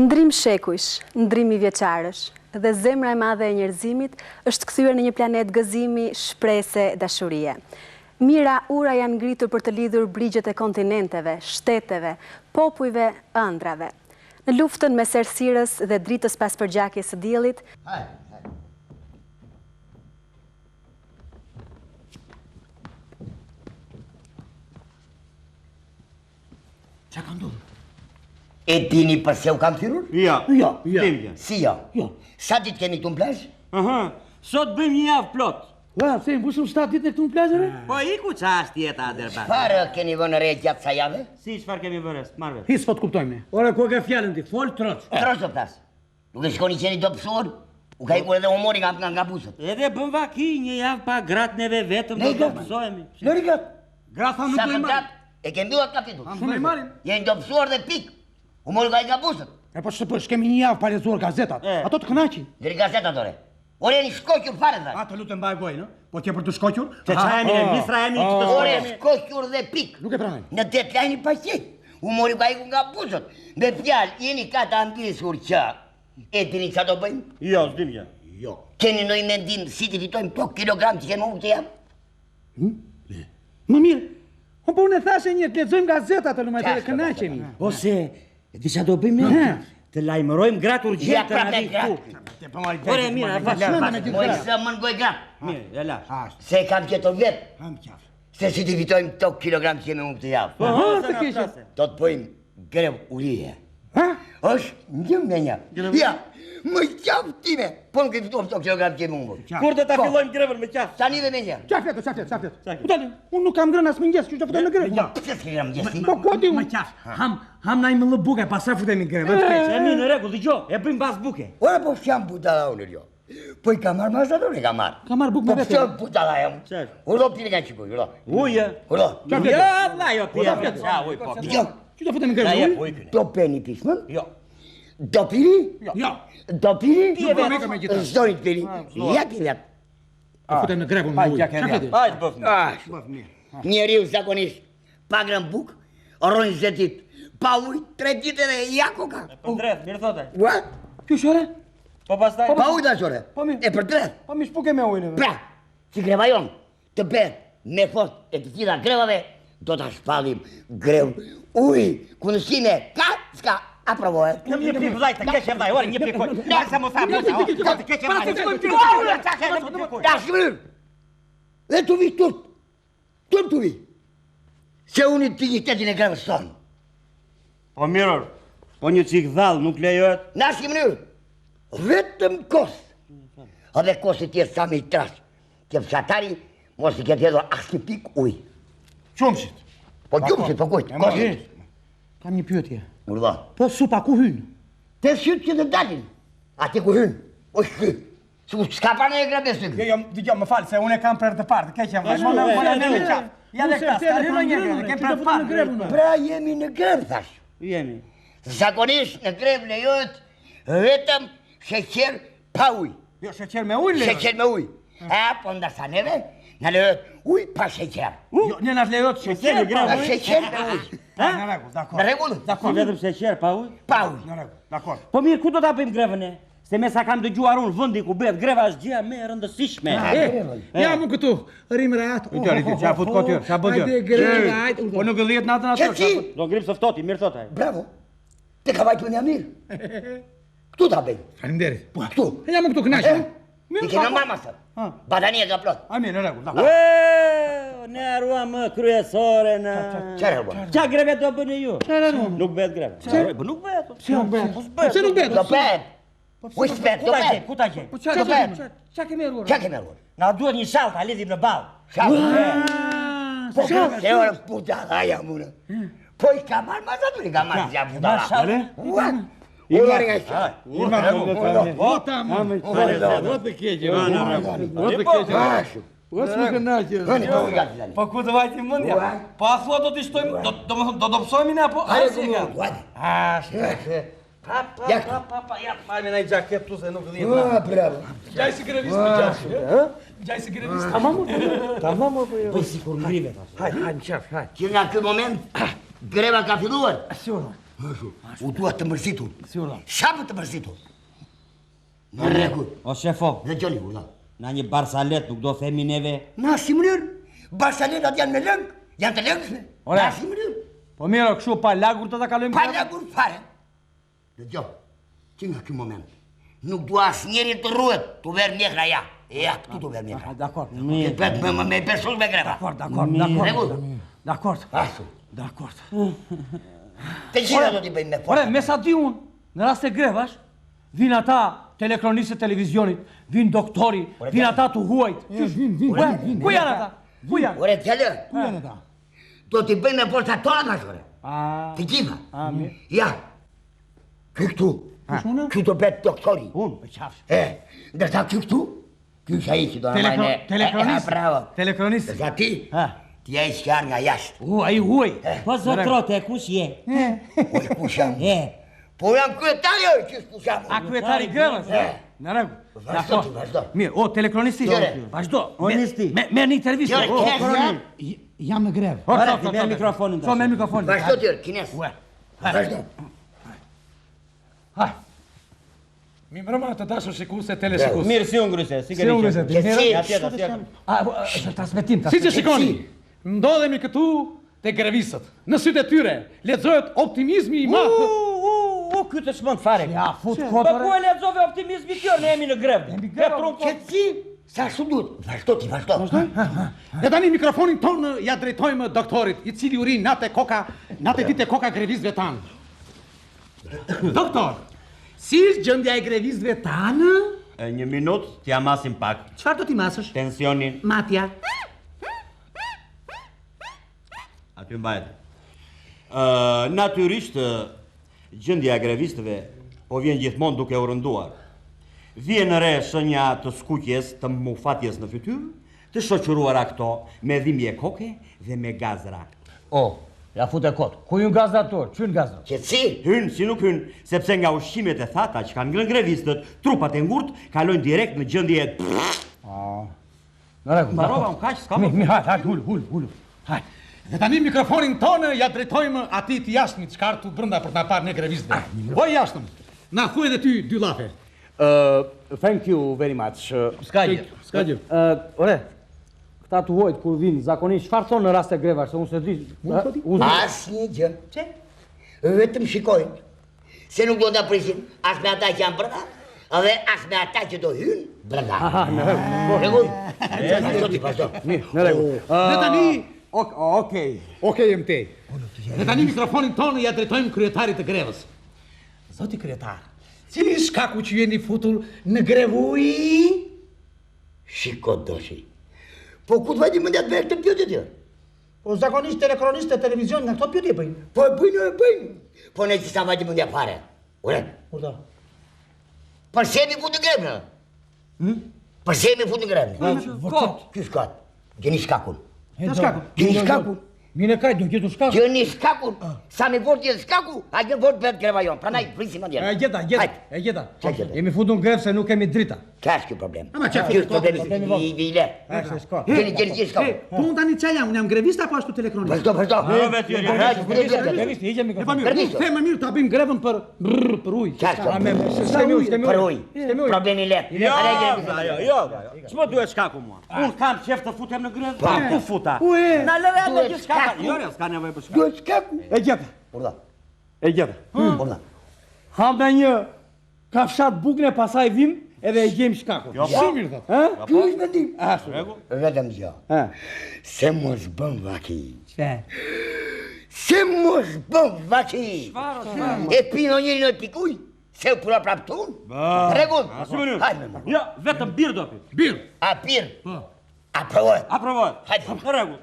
Ndrim shekujsh, ndrimi vjeçarësh, dhe zemra e madhe e njerëzimit është kthyer në një planet gëzimi, shprese, dashurie. Mira ura janë ngritur për të lidhur brigjet e kontinenteve, shteteve, popujve, ëndrave. Në luftën mes errësirës dhe dritës pas përgjakjes së diellit, Qa ka ndodhur? E dini përse u kam thirrur? Jo. Si jo? Sa ditë keni këtu në plazh? Sot bëjmë një javë plot. Ua, se më bushëm 7 ditë në këtu në plazhëre? Po iku qa është jeta Aderban? Çfarë keni vënë re gjatë sa jave? Si çfarë kemi vënë? Marrë. Hisë po të kuptojmë ne. Ora, ku e ke fjallën ti? Fol troç. Troç do plas. Nuk e shkoni qeni do pësuar? U ka ikur edhe u mori nga buzët. Edhe bëm vaki një javë pa gratë neve vetëm do të mësohemi. Lëri gat. Grata nuk Sa do i të marrim. gat e ke mbyllat kapitull. Shumë i marrim. Jeni do pësuar dhe pik. U mori nga buzët. E po shtë kemi një javë pa lexuar gazetat. Ato të kënaqin. Deri gazetat ore. Ore jeni shkoqur fare thash. Ato lutem mbaj gojë, no? Po ti për të shkoqur? Se qa jemi ne, misra jemi që të Ore shkojemi. shkoqur dhe pik. Nuk e pranoj. Në deadline pa qej. U mori nga iku nga buzët. Me fjalë jeni ka të ambisur që e dini çfarë do bëjmë? Jo, s'dim ja. Jo. Keni ndonjë mendim si të fitojmë këto kilogram që kemi humbur të jam? Më mirë. Po unë thashë një të lexojmë gazetat të lumajtë kënaqemi. Ose, e di qa do bëjmë? Të lajmërojmë gratë Ja urgjent të prapë nadi gratë. këtu. Ore, mira, Moj se më ngoj gratë. Mirë, e lash. Se kam gjetur vetë. Ham qaf. Se si të fitojmë këto kilogram që kemi humbur të jam. Se na plase. Do të bëjmë grev urije. Ha? Është një me një. Ja, më qafë time. Po nuk e fituam këto kilogram që kemi humbur. Kur do ta fillojmë grevën me qaf? Tani dhe me një. Qafet. Utali, unë nuk kam ngrënë as mëngjes, që do futoj në grevë. Pse s'kemi gjesti? Po kodi Më unë. qaf. Ham naj më lë buke, pastaj futemi në grevë. E mi në rregull, dëgjoj, e bëjmë bas buke. Ora po fjam budala unë jo. Po i kam marrë mazatore, kam marrë. Ka marrë bukë me Po vete. pse budala jam? Çfarë? Urdo pili nga qikuj, urdo. Uje. Urdo. Ja, vlla, jo pije. Ja, uj, po. Jo, Që do futemi në Ja, grevë? jep ujë këne. do peni pishmën? Jo. Do pili? Jo. Do pili? Pije vetë me gjithë. Zdoni të pili. Ja pili atë. Do futemi në grevë me ujë. Qafet. Hajde bëfni. Njeriu zakonisht pa ngrën buk, orrojnë 20 ditë. Pa ujë 3 ditë dhe ja koka. Po drejt, mirë thotë. Ua? Kjo shore? Po pastaj. Pa ujë dashore. Po mirë. E për drejt. Po mi shpuke me ujën. Pra, si greva jon të bëhet me fort e të gjitha grevave, do ta shpallim grev ujë, kundësime ka, s'ka, aprovohet. Një pikë vllaj të keqë vllaj, ore një pikë. Ja sa mos hapë. Të keqë vllaj. Ja shmyr! Dhe të vi tut. Tut të vi. Se unë i dignitetin e grevës tonë. Po mirë. Po një çik dhall nuk lejohet. Në asnjë mënyrë. Vetëm kos. A dhe kosi tjerë sa me i trash. Që fshatari mos i ketë hedhur asnjë pik ujë. Qumshit. Po gjumësit, po kujtë, kosit. Kam një pyetje. Urdo. Po supa ku hyn? Te sytë që të dalin. Ati ku hynë. O shky. S'ka pa në e grebe së Jo, dëgjoj, më fal se unë e kam për të parë, keqja vllai. Më në me qaf. Ja dhe këta, s'ka hyrë një grevë, kem për të parë. Pra jemi në grevë, thash. Jemi. Zakonisht në grevë lejohet vetëm sheqer pa ujë. Jo, sheqer me ujë lejo. Sheqer me ujë. E, po ndërsa neve, në lejohet ujë pa sheqer. Jo, ne na lejohet sheqer. Në sheqer me ujë. Në rregull, dakor. Në rregull? Si vetëm sheqer pa ujë? Pa ujë. Në rregull, dakor. Po mirë, ku do ta bëjmë grevën e? Se me sa kam dëgjuar unë vendi ku bëhet greva është gjëja më e rëndësishme. Ja më këtu, rrim rehat. Riti, qa fut kotyr, qa bë Hajde grevë, hajde. Po nuk e lihet natën ato. Qëci? Do ngrim së ftoti, mirë thotë ai. Bravo. Te ka vajtu një mirë. Këtu ta bëjmë. Faleminderit. Po, këtu. Ja më këtu kënaqem. I kena mama së. Badania ka plot. A mirë, në rregull, dakor. Ne arua më kryesore në... Qare bërë? Qa greve do bëni ju? Çfarë do? Nuk bëhet greve. Po nuk bëhet. Si nuk bëhet? Pse nuk bëhet? Do bëhet. Po s'bet, do bëhet. Ku ta gjej? Po Do bëhet. ç'a kemi erruar? Qa keme rrur? Na duhet një shall ta lidhim në ball. Po, se orë puta dhaja mune. Po i ka marrë mazatur, i ka marrë gja puta dhaja. Ua, ullari nga shë. Vot e keqe. Vot e keqe. Ashu. Vot më kënaqe. Hëni, po i gati zani. Po ku të vajti mendja? Po a thua do t'i shtojmë, do psojmë ne apo? Hajde ku mu, guadi. Ja, marrë me një gjaket tu se nuk lihet. Ua, bravo. Gjaj si grevist për gjashë. Gjaj si grevist. Tamam apo jo? Po sikur ngrihet. Hajde, qaf, hajde. Që nga ky moment, greva ka filluar. U dua të mërzitur. Shapë të mërzitur. Në rregull. O shefo, Dhe gjoni, urda. na një barsalet nuk do themi neve. Na si mënyrë, barsalenat janë me lëngë, janë të lëngëshme. Na si mënyrë. Po mirë, kështu pa lagur të ta kalojmë. Pa lagur fare. Dhe gjo, që nga ky moment, nuk dua as njeri të ruhet, të verë mjekra ja. Ja, këtu të verë mjekra. Dakor. Të pet me besull me greva. Dakor. Ashtu. Dakor. Të gjitha do t'i bëjmë me Ore, fortë. me sa di unë, në rast e grevash, vinë ata telekronistët e televizionit, vinë doktori, vinë ata të huajt. Ku janë ata? Ku janë? Ore, t'jallë, Ku janë ata? do t'i bëjmë me fortë tona tash, ore. Të gjitha. mirë. Ja, këtu. Ky do bet doktori. Unë, e qafsh. Ndërsa këtu, ky është ai që do na marrë. Telekronist. Bravo. Telekronist. Ndërsa ti, ti je shkar nga jashtë. Ai huaj. Po zotrote, kush je? Oj, kush jam? Po jam kryetari, oj, që kush jam? A kryetari grevës? Në rregull. Vazhdo ti, vazhdo. Mirë, o telekronisti. Vazhdo. Onisti. Me një intervistë. Jam në grevë. Ora, ti merr mikrofonin. So me mikrofonin. Vazhdo ti, kines. Vazhdo. Haj. Mi mbrëma të dashur shikuese teleshikues. Mirë, si unë gryse, si Si unë gryse. Ja tjetër. Është transmetim. Si që shikoni, ndodhemi këtu te grevistët. Në sytë e tyre lexohet optimizmi i madh. Ky të shmend fare. Ja, fut Po kotore. ku e lexove optimizmi kjo, ne jemi në grevë. Petrun Qetësi, sa shumë duhet. Vazhdo ti, vazhdo. Ne tani mikrofonin tonë ja drejtojmë doktorit, i cili urin natë ditë koka grevistëve tanë. Doktor, si është gjendja e grevistëve tanë? Një minutë, t'ja masim pak. Çfarë do t'i masësh? Tensionin, Matja. aty mbahet. Natyrisht, gjendja e grevistëve po vjen gjithmonë duke u rënduar. Vjen re shenja të skuqjes, të mufatjes në fytyrë, të shoqëruara këto me dhimbje koke dhe me gazra. Ja fut e kot. Ku jun gazdator? Çyn gazda? Qetësi. Hyn si nuk hyn, sepse nga ushqimet e thata që kanë ngrënë grevistët, trupat e ngurt kalojnë direkt në gjendje. Në rregull. Mbarova unë kaq, s'ka më. Mi, hajt, hul. Hajt. Dhe tani mikrofonin tonë ja drejtojmë atij të jashtëmit çka këtu brenda për të na parë ne grevistëve. O jashtëm, na thuaj edhe ty dy llafe. Thank you very much. S'ka gjë. Ore, këta të huajt kur vinë zakonisht çfarë thonë në rast e grevash, se unë se di. Asnjë gjë. Çe? Vetëm shikojnë. Se nuk do ta prisin as me ata që janë brenda, edhe as me ata që do hyjnë brenda. Në rregull. Vazhdo ti, vazhdo. Në rregull. Dhe tani, Okej. okej MT. Dhe tani mikrofonin tonë ja drejtojmë kryetarit të grevës. Zoti kryetar, cili është shkaku që jeni futur në grevuj? Shiko doshi. Po ku të vajti mendja të bëjë këtë pyetje ti? Po zakonisht telekronistë e televizion nga këto pyetje bëjnë. Po e bëjnë. Po ne që sa vajti mendja fare. Ure, Kurdo? përsemi fut në grevë. Përsemi fut në grevë. Ky shkat. Gjeni shkakun. Gjeni shkakun. Mine kaj, do gjetur shkaku. Gjeni shkakun. Sa me vort jetë shkaku, a gjë vort bëhet greva jon. Prandaj prisim atje. E gjeta. Çfarë gjeta? Jemi futur në grevë se nuk kemi drita. Ka është ky problem. Ama çfarë Ky është problemi i vile. S'ka. Gjeni shkakun. Po unë tani çaj jam, unë jam grevist apo ashtu telekronist? Vazhdo. Grevist, hiqe E pa mikrofon. mirë, unë them më mirë ta bëjmë grevën për ujë. S'kemi ujë. Problemi lehtë. Jo. Ç'mo duhet shkaku mua? Unë kam qef të futem në grevë. Pa. Ku futa? Ue. Na lëre atë Duhet që shkaka. shkaku. Jo, s'ka nevojë për shkak. Duhet shkaku. E gjeta. Urda. Urda. Ham në një kafshat bukën e pasaj vim edhe e gjejmë shkakun. Jo, Shumë mirë thot. Ky është vendim. Rregull. Vetëm gjë. Se mos bën vaki. Çe? Se mos bën vaki. E pino njëri në pikuj. Se u pura praptun. Rregull. Hajde. Jo, vetëm bir do pi. Bir. A pir. Aprovohet. Aprovohet. Hajde. Në rregull.